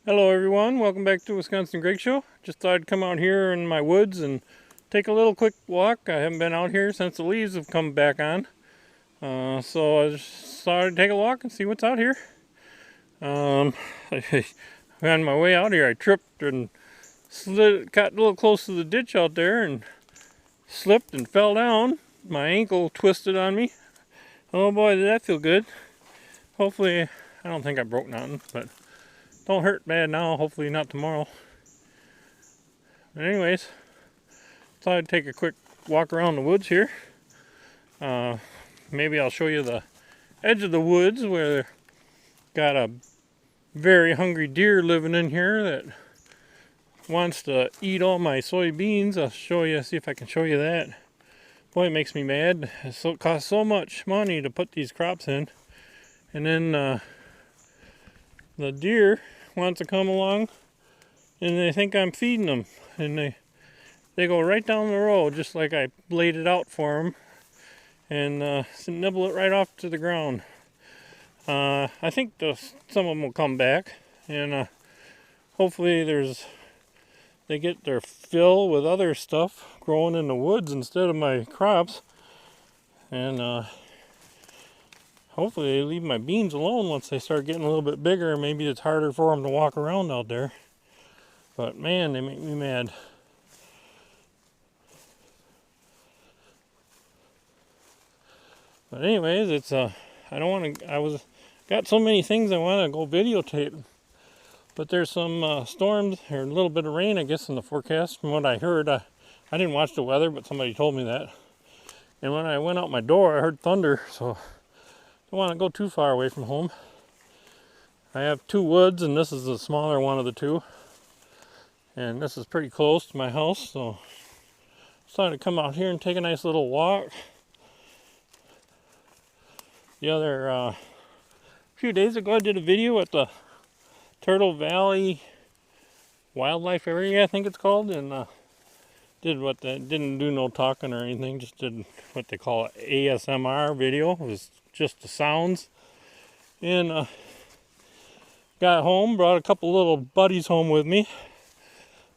Hello everyone, welcome back to Wisconsin Greg Show. Just thought I'd come out here in my woods and take a little quick walk. I haven't been out here since the leaves have come back on. So I just thought I'd take a walk and see what's out here. On my way out here I tripped and got a little close to the ditch out there and slipped and fell down. My ankle twisted on me. Oh boy, did that feel good. Hopefully, I don't think I broke nothing, but don't hurt bad now, hopefully not tomorrow. But anyways, thought I'd take a quick walk around the woods here. Maybe I'll show you the edge of the woods where got a very hungry deer living in here that wants to eat all my soybeans. I'll show you, see if I can show you that. Boy, it makes me mad. It costs so much money to put these crops in. And then the deer wants to come along and they think I'm feeding them. And they go right down the road just like I laid it out for them and nibble it right off to the ground. I think some of them will come back and hopefully they get their fill with other stuff growing in the woods instead of my crops. And hopefully they leave my beans alone once they start getting a little bit bigger. Maybe it's harder for them to walk around out there. But man, they make me mad. But anyways, it's I don't want to. Got so many things I want to go videotape. But there's some storms or a little bit of rain, I guess, in the forecast. From what I heard, I didn't watch the weather, but somebody told me that. And when I went out my door, I heard thunder, so I don't want to go too far away from home. I have two woods, and this is the smaller one of the two. And this is pretty close to my house, so I decided to come out here and take a nice little walk. The other few days ago, I did a video at the Turtle Valley Wildlife Area, I think it's called, and didn't do no talking or anything, just did what they call an ASMR video. It was just the sounds. And got home, brought a couple little buddies home with me.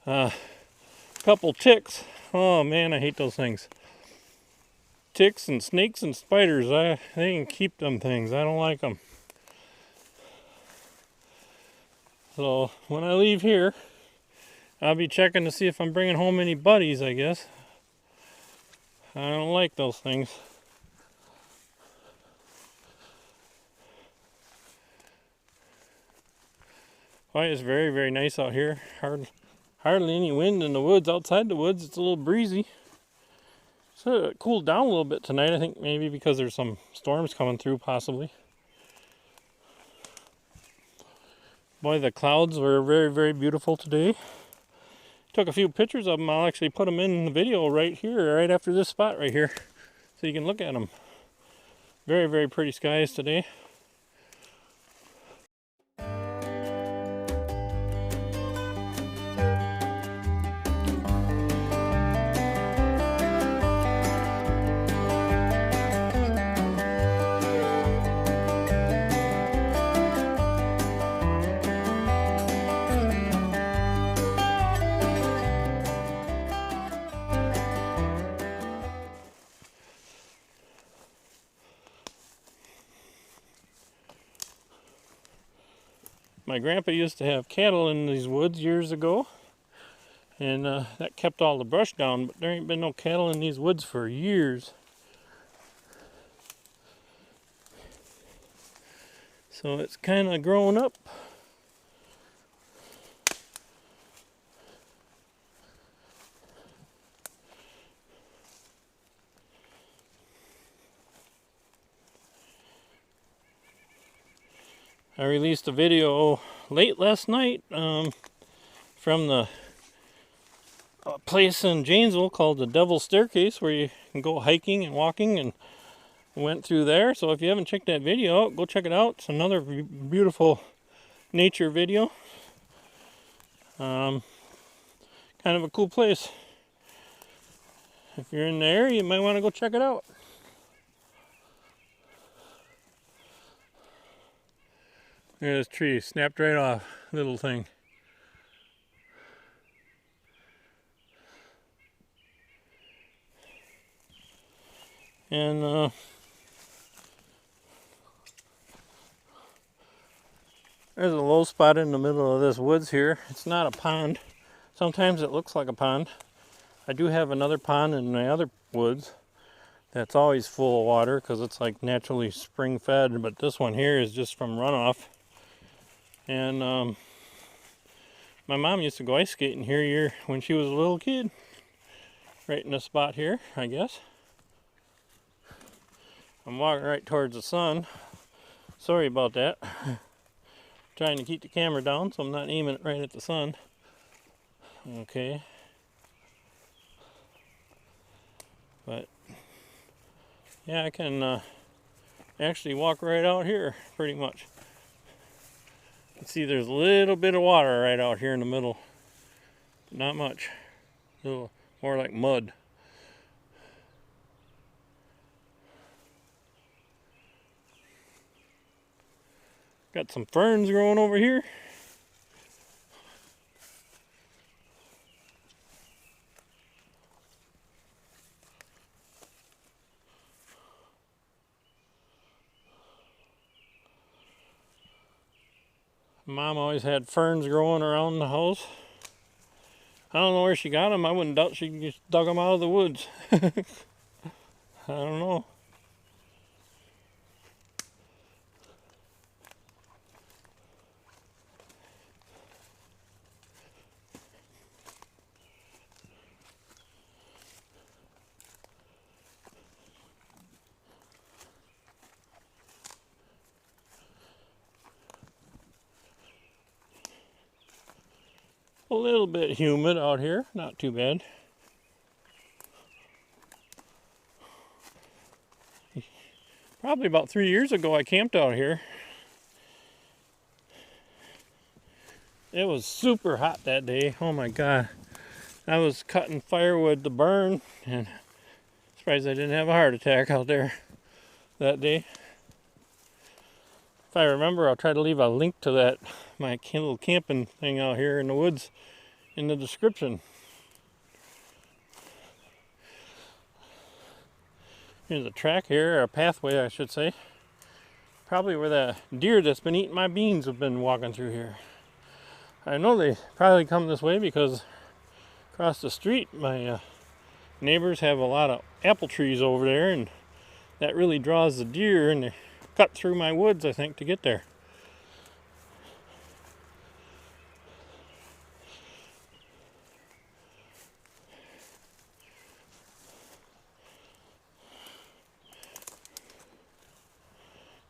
Couple ticks. Oh man, I hate those things. Ticks and snakes and spiders. They can keep them things. I don't like them. So when I leave here, I'll be checking to see if I'm bringing home any buddies, I guess. I don't like those things. Well, it's very, very nice out here. Hardly any wind in the woods. Outside the woods, it's a little breezy. So it cooled down a little bit tonight. I think maybe because there's some storms coming through, possibly. Boy, the clouds were very, very beautiful today. Took a few pictures of them. I'll actually put them in the video right here, right after this spot right here, so you can look at them. Very, very pretty skies today. My grandpa used to have cattle in these woods years ago, and that kept all the brush down, but there ain't been no cattle in these woods for years. So it's kind of growing up. I released a video late last night from the place in Janesville called the Devil's Staircase, where you can go hiking and walking, and went through there. So if you haven't checked that video out, go check it out. It's another beautiful nature video. Kind of a cool place. If you're in the area, you might want to go check it out. Look at this tree, snapped right off, little thing. And there's a low spot in the middle of this woods here. It's not a pond. Sometimes it looks like a pond. I do have another pond in my other woods that's always full of water because it's like naturally spring fed, but this one here is just from runoff. And my mom used to go ice skating here when she was a little kid. Right in the spot here, I guess. I'm walking right towards the sun. Sorry about that. Trying to keep the camera down so I'm not aiming it right at the sun. Okay. But yeah, I can actually walk right out here pretty much. You can see there's a little bit of water right out here in the middle. Not much. A little more like mud. Got some ferns growing over here. Mom always had ferns growing around the house. I don't know where she got them. I wouldn't doubt she just dug them out of the woods. I don't know. A little bit humid out here, not too bad. Probably about 3 years ago I camped out here. It was super hot that day. Oh my god. I was cutting firewood to burn, and surprised I didn't have a heart attack out there that day. If I remember, I'll try to leave a link to that, my little camping thing out here in the woods, in the description. Here's a track here, or a pathway I should say. Probably where the deer that's been eating my beans have been walking through here. I know they probably come this way because across the street my neighbors have a lot of apple trees over there, and that really draws the deer, and they cut through my woods I think to get there.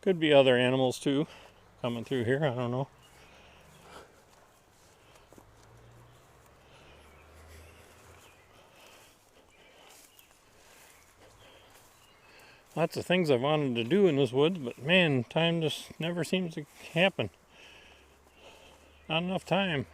Could be other animals too coming through here, I don't know. Lots of things I've wanted to do in this woods, but man, time just never seems to happen. Not enough time.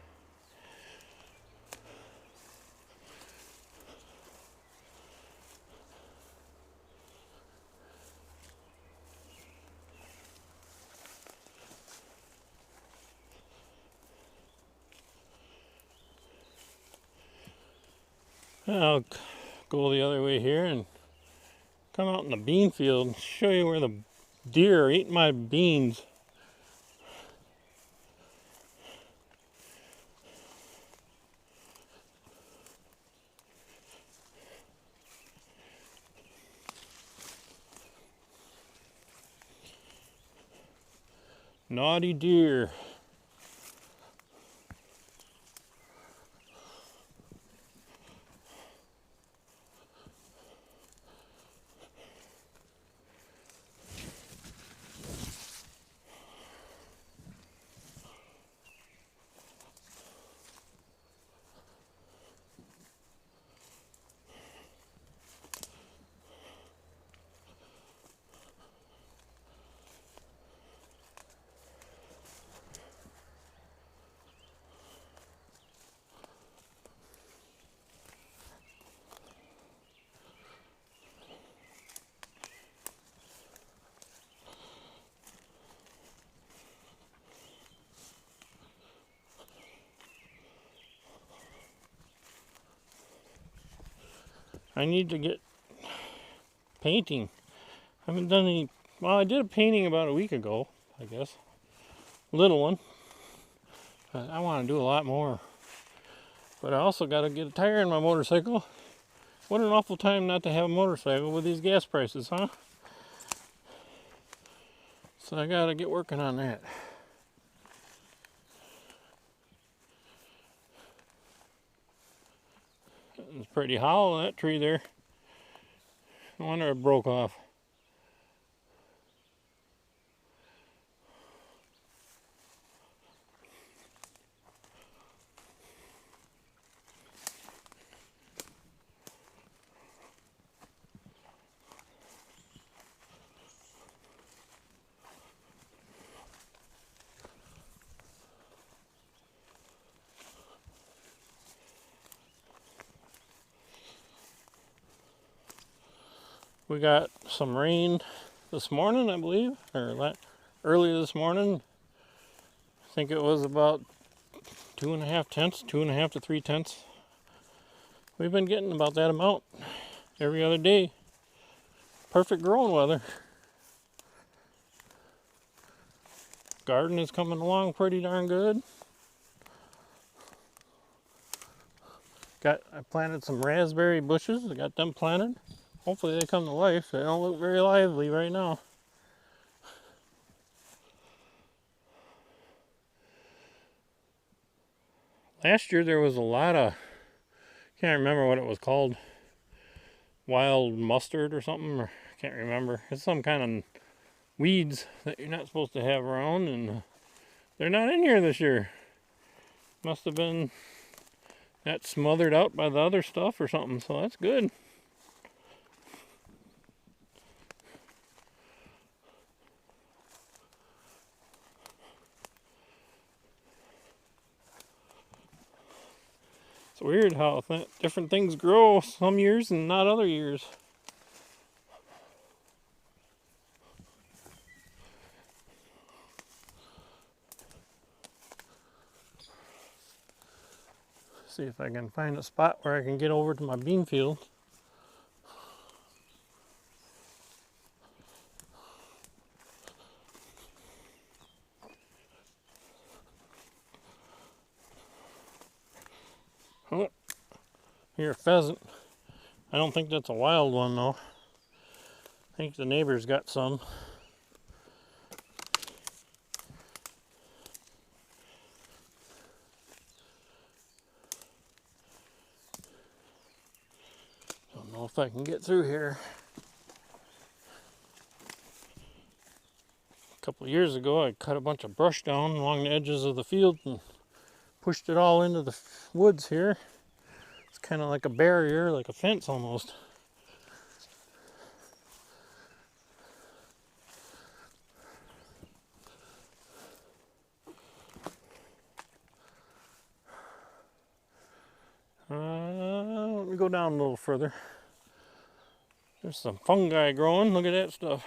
I'll go the other way here and come out in the bean field and show you where the deer are eating my beans. Naughty deer. I need to get painting. haven't done any. Well, I did a painting about a week ago, I guess. Little one. But I want to do a lot more. But I also got to get a tire in my motorcycle. What an awful time not to have a motorcycle with these gas prices, huh? So I got to get working on that. It's pretty hollow, that tree there. No wonder it broke off. We got some rain this morning, I believe, or early this morning. I think it was about 2.5 tenths, 2.5 to 3 tenths. We've been getting about that amount every other day. Perfect growing weather. Garden is coming along pretty darn good. I planted some raspberry bushes. I got them planted. Hopefully they come to life. They don't look very lively right now. Last year there was a lot of, can't remember what it was called, wild mustard or something, or I can't remember. It's some kind of weeds that you're not supposed to have around, and they're not in here this year. Must have been that smothered out by the other stuff or something, so that's good. It's weird how different things grow some years and not other years. See if I can find a spot where I can get over to my bean field. Oh, here, a pheasant. I don't think that's a wild one though. I think the neighbor's got some. Don't know if I can get through here. A couple of years ago I cut a bunch of brush down along the edges of the field and pushed it all into the woods here. It's kind of like a barrier, like a fence almost. Let me go down a little further. There's some fungi growing. Look at that stuff.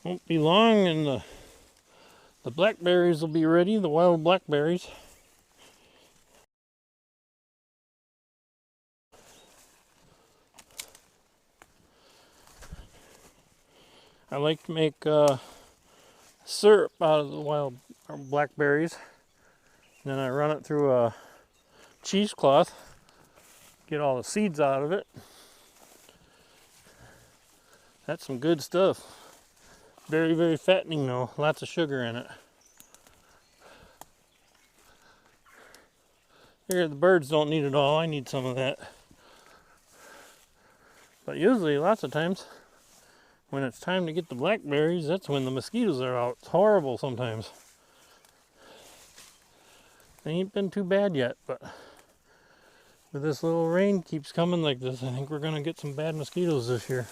Won't be long and the blackberries will be ready, the wild blackberries. I like to make syrup out of the wild blackberries. And then I run it through a cheesecloth, get all the seeds out of it. That's some good stuff. Very, very fattening though. Lots of sugar in it. Here, the birds don't need it all. I need some of that. But usually, lots of times, when it's time to get the blackberries, that's when the mosquitoes are out. It's horrible sometimes. They ain't been too bad yet, but with this little rain keeps coming like this, I think we're gonna get some bad mosquitoes this year.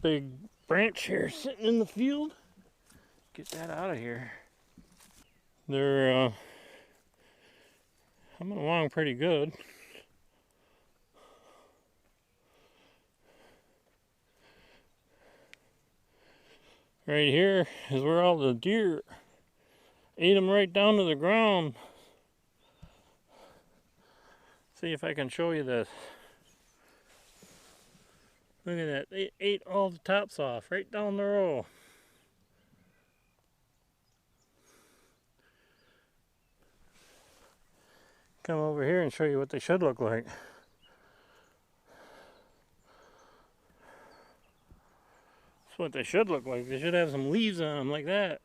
big branch here sitting in the field. Get that out of here. They're coming along pretty good. Right here is where all the deer ate them right down to the ground. See if I can show you this. Look at that, they ate all the tops off right down the row. Come over here and show you what they should look like. That's what they should look like. They should have some leaves on them like that.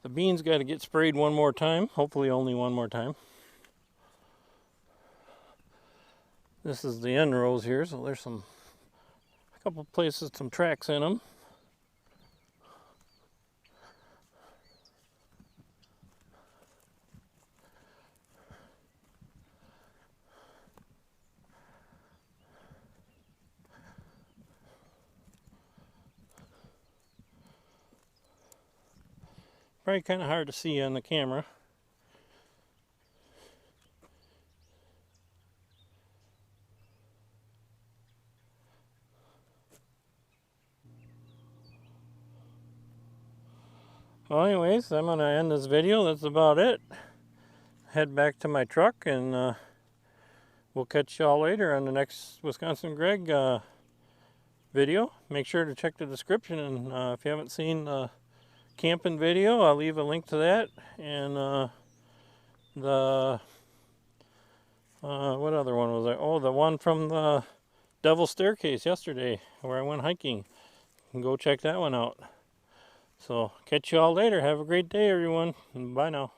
The beans got to get sprayed one more time, hopefully only one more time. This is the end rows here, so there's a couple places, some tracks in them. Probably kind of hard to see on the camera. Well, anyways, I'm going to end this video. That's about it. Head back to my truck, and we'll catch y'all later on the next Wisconsin Greg video. Make sure to check the description, and if you haven't seen the camping video, I'll leave a link to that. And what other one was I? Oh, the one from the Devil's Staircase yesterday, where I went hiking. You can go check that one out. So, catch you all later. Have a great day, everyone. Bye now.